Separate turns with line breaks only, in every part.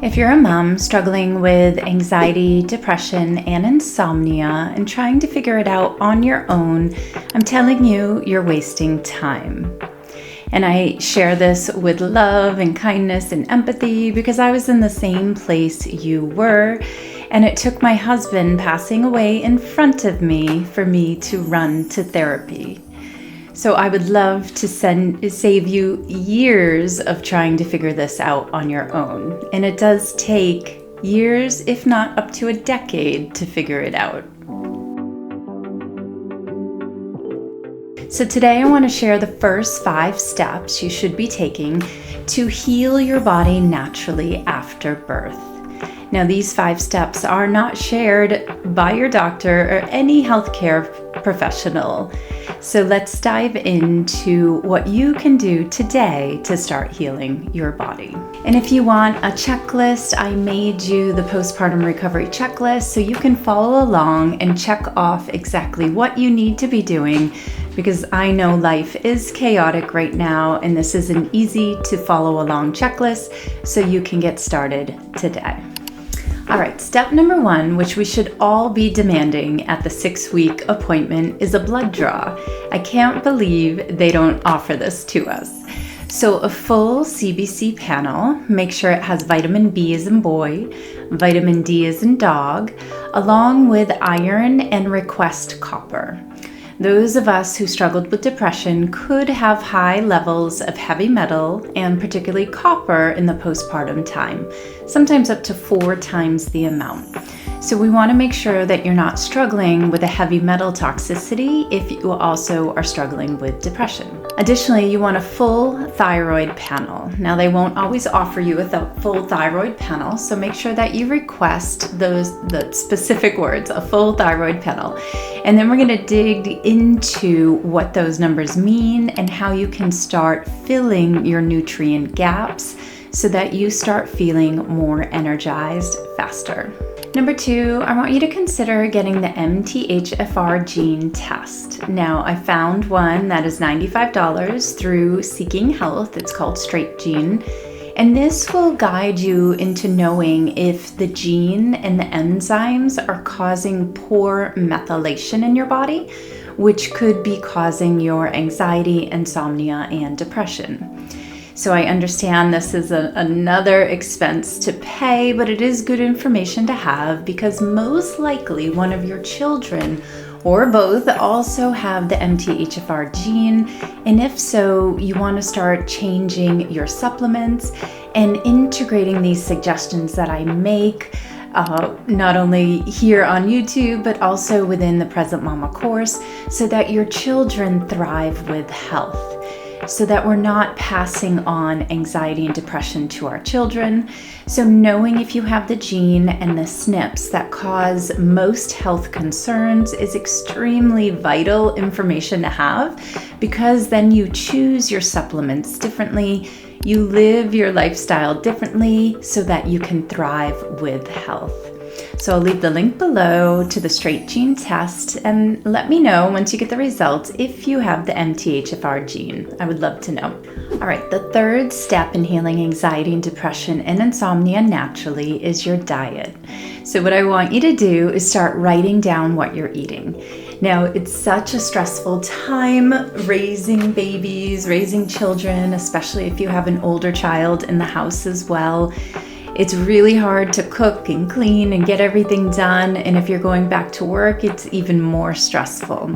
If you're a mom struggling with anxiety, depression, and insomnia and trying to figure it out on your own, I'm telling you, you're wasting time. And I share this with love and kindness and empathy because I was in the same place you were, and it took my husband passing away in front of me for me to run to therapy. So I would love to save you years of trying to figure this out on your own. And it does take years, if not up to a decade, to figure it out. So today I want to share the first 5 steps you should be taking to heal your body naturally after birth. Now, these 5 steps are not shared by your doctor or any healthcare professional. So let's dive into what you can do today to start healing your body. And if you want a checklist, I made you the postpartum recovery checklist so you can follow along and check off exactly what you need to be doing, because I know life is chaotic right now and this is an easy to follow along checklist so you can get started today. All right, step number 1, which we should all be demanding at the 6-week appointment, is a blood draw. I can't believe they don't offer this to us. So a full CBC panel, make sure it has vitamin B as in boy, vitamin D as in dog, along with iron and request copper. Those of us who struggled with depression could have high levels of heavy metal and particularly copper in the postpartum time, sometimes up to 4 times the amount. So we want to make sure that you're not struggling with a heavy metal toxicity if you also are struggling with depression. Additionally, you want a full thyroid panel. Now, they won't always offer you a full thyroid panel, so make sure that you request the specific words, a full thyroid panel. And then we're going to dig into what those numbers mean and how you can start filling your nutrient gaps so that you start feeling more energized faster. Number 2, I want you to consider getting the MTHFR gene test. Now, I found one that is $95 through Seeking Health. It's called Straight Gene. And this will guide you into knowing if the gene and the enzymes are causing poor methylation in your body, which could be causing your anxiety, insomnia, and depression. So I understand this is another expense to pay, but it is good information to have because most likely one of your children or both also have the MTHFR gene. And if so, you want to start changing your supplements and integrating these suggestions that I make, not only here on YouTube, but also within the Present Mama course, so that your children thrive with health, so that we're not passing on anxiety and depression to our children. So knowing if you have the gene and the SNPs that cause most health concerns is extremely vital information to have, because then you choose your supplements differently, you live your lifestyle differently so that you can thrive with health. So I'll leave the link below to the Straight Gene test, and let me know once you get the results if you have the MTHFR gene. I would love to know. All right, the 3rd step in healing anxiety and depression and insomnia naturally is your diet. So what I want you to do is start writing down what you're eating. Now, it's such a stressful time raising babies, raising children, especially if you have an older child in the house as well. It's really hard to cook and clean and get everything done, and if you're going back to work, it's even more stressful.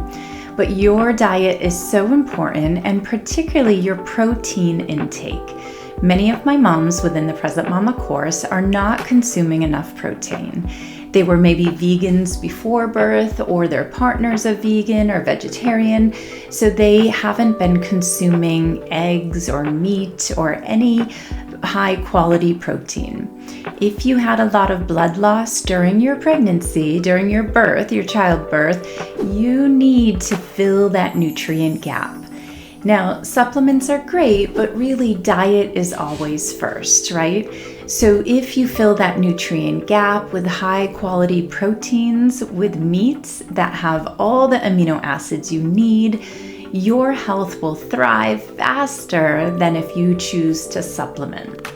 But your diet is so important, and particularly your protein intake. Many of my moms within the Present Mama course are not consuming enough protein. They were maybe vegans before birth, or their partner's a vegan or vegetarian, so they haven't been consuming eggs or meat or any high quality protein. If you had a lot of blood loss during your pregnancy, during your birth, your childbirth, you need to fill that nutrient gap. Now, supplements are great, but really diet is always first, right? So if you fill that nutrient gap with high quality proteins, with meats that have all the amino acids you need, your health will thrive faster than if you choose to supplement.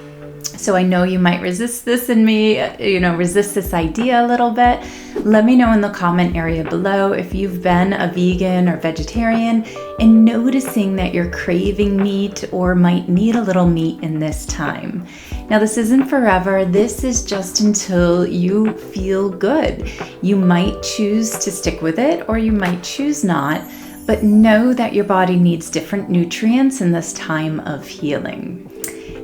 So I know you might resist this resist this idea a little bit. Let me know in the comment area below if you've been a vegan or vegetarian and noticing that you're craving meat or might need a little meat in this time. Now, this isn't forever. This is just until you feel good. You might choose to stick with it or you might choose not, but know that your body needs different nutrients in this time of healing.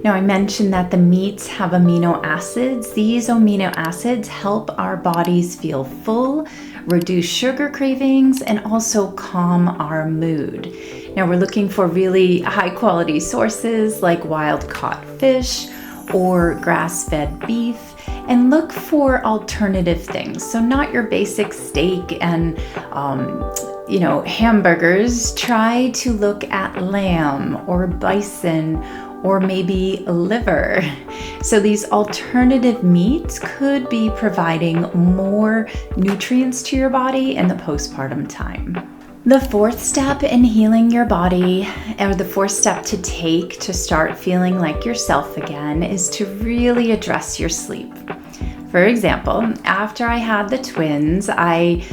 Now, I mentioned that the meats have amino acids. These amino acids help our bodies feel full, reduce sugar cravings, and also calm our mood. Now, we're looking for really high quality sources like wild caught fish or grass-fed beef, and look for alternative things. So not your basic steak and hamburgers. Try to look at lamb or bison or maybe liver. So these alternative meats could be providing more nutrients to your body in the postpartum time. The fourth step in healing your body, or the fourth step to take to start feeling like yourself again, is to really address your sleep. For example, after I had the twins, I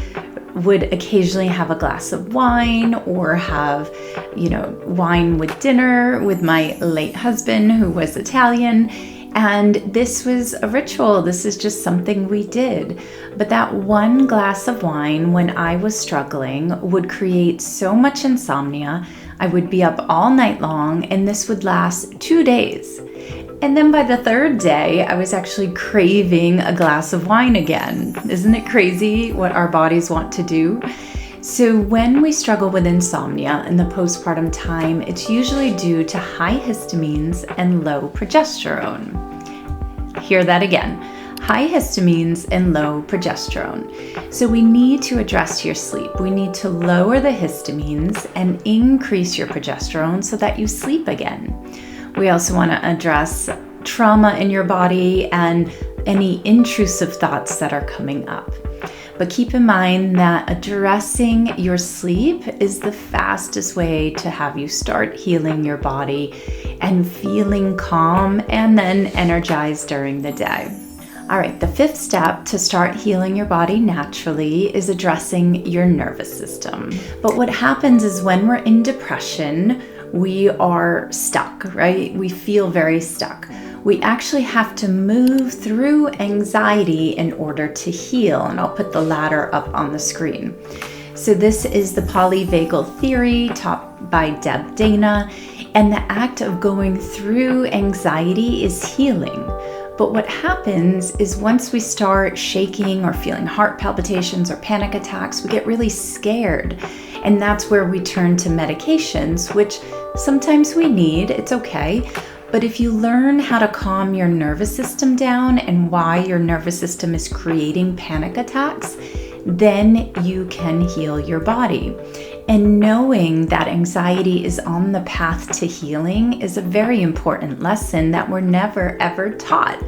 would occasionally have a glass of wine or have, wine with dinner with my late husband who was Italian. And this was a ritual. This is just something we did. But that one glass of wine when I was struggling would create so much insomnia. I would be up all night long, and this would last 2 days. And then by the third day, I was actually craving a glass of wine again. Isn't it crazy what our bodies want to do? So when we struggle with insomnia in the postpartum time, it's usually due to high histamines and low progesterone. Hear that again. High histamines and low progesterone. So we need to address your sleep. We need to lower the histamines and increase your progesterone so that you sleep again. We also want to address trauma in your body and any intrusive thoughts that are coming up. But keep in mind that addressing your sleep is the fastest way to have you start healing your body and feeling calm and then energized during the day. All right, the fifth step to start healing your body naturally is addressing your nervous system. But what happens is when we're in depression, we are stuck, right? We feel very stuck. We actually have to move through anxiety in order to heal, and I'll put the latter up on the screen. So this is the polyvagal theory taught by Deb Dana, and the act of going through anxiety is healing. But what happens is once we start shaking or feeling heart palpitations or panic attacks, we get really scared. And that's where we turn to medications, which sometimes we need, it's okay. But if you learn how to calm your nervous system down and why your nervous system is creating panic attacks, then you can heal your body. And knowing that anxiety is on the path to healing is a very important lesson that we're never ever taught.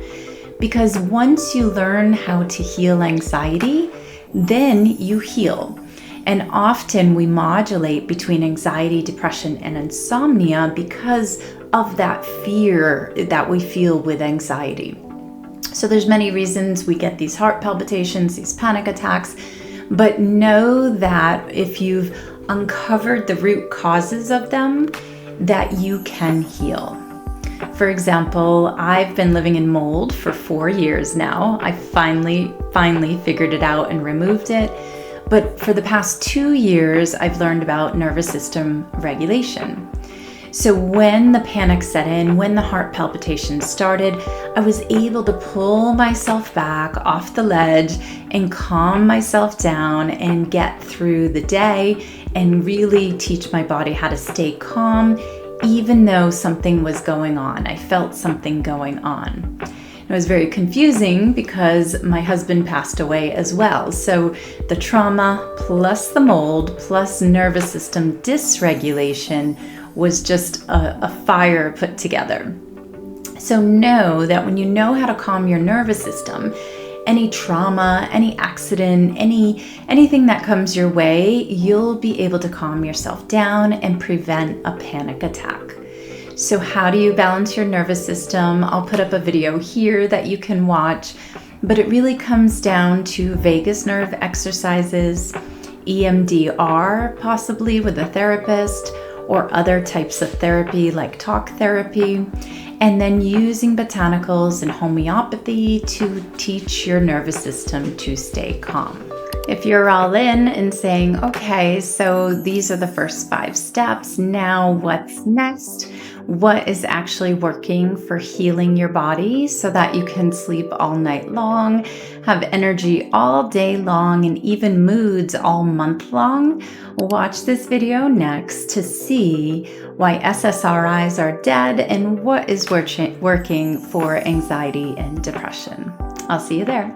Because once you learn how to heal anxiety, then you heal. And often we modulate between anxiety, depression, and insomnia because of that fear that we feel with anxiety. So there's many reasons we get these heart palpitations, these panic attacks, but know that if you've uncovered the root causes of them, that you can heal. For example, I've been living in mold for 4 years now. I finally figured it out and removed it. But for the past 2 years, I've learned about nervous system regulation. So when the panic set in, when the heart palpitations started, I was able to pull myself back off the ledge and calm myself down and get through the day and really teach my body how to stay calm, even though something was going on. I felt something going on. It was very confusing because my husband passed away as well. So the trauma plus the mold plus nervous system dysregulation was just a fire put together. So know that when you know how to calm your nervous system, any trauma, any accident, anything that comes your way, you'll be able to calm yourself down and prevent a panic attack. So how do you balance your nervous system? I'll put up a video here that you can watch, but it really comes down to vagus nerve exercises, EMDR, possibly with a therapist, or other types of therapy like talk therapy, and then using botanicals and homeopathy to teach your nervous system to stay calm. If you're all in and saying, okay, so these are the first 5 steps, now what's next? What is actually working for healing your body so that you can sleep all night long, have energy all day long, and even moods all month long? Watch this video next to see why SSRIs are dead and what is working for anxiety and depression. I'll see you there.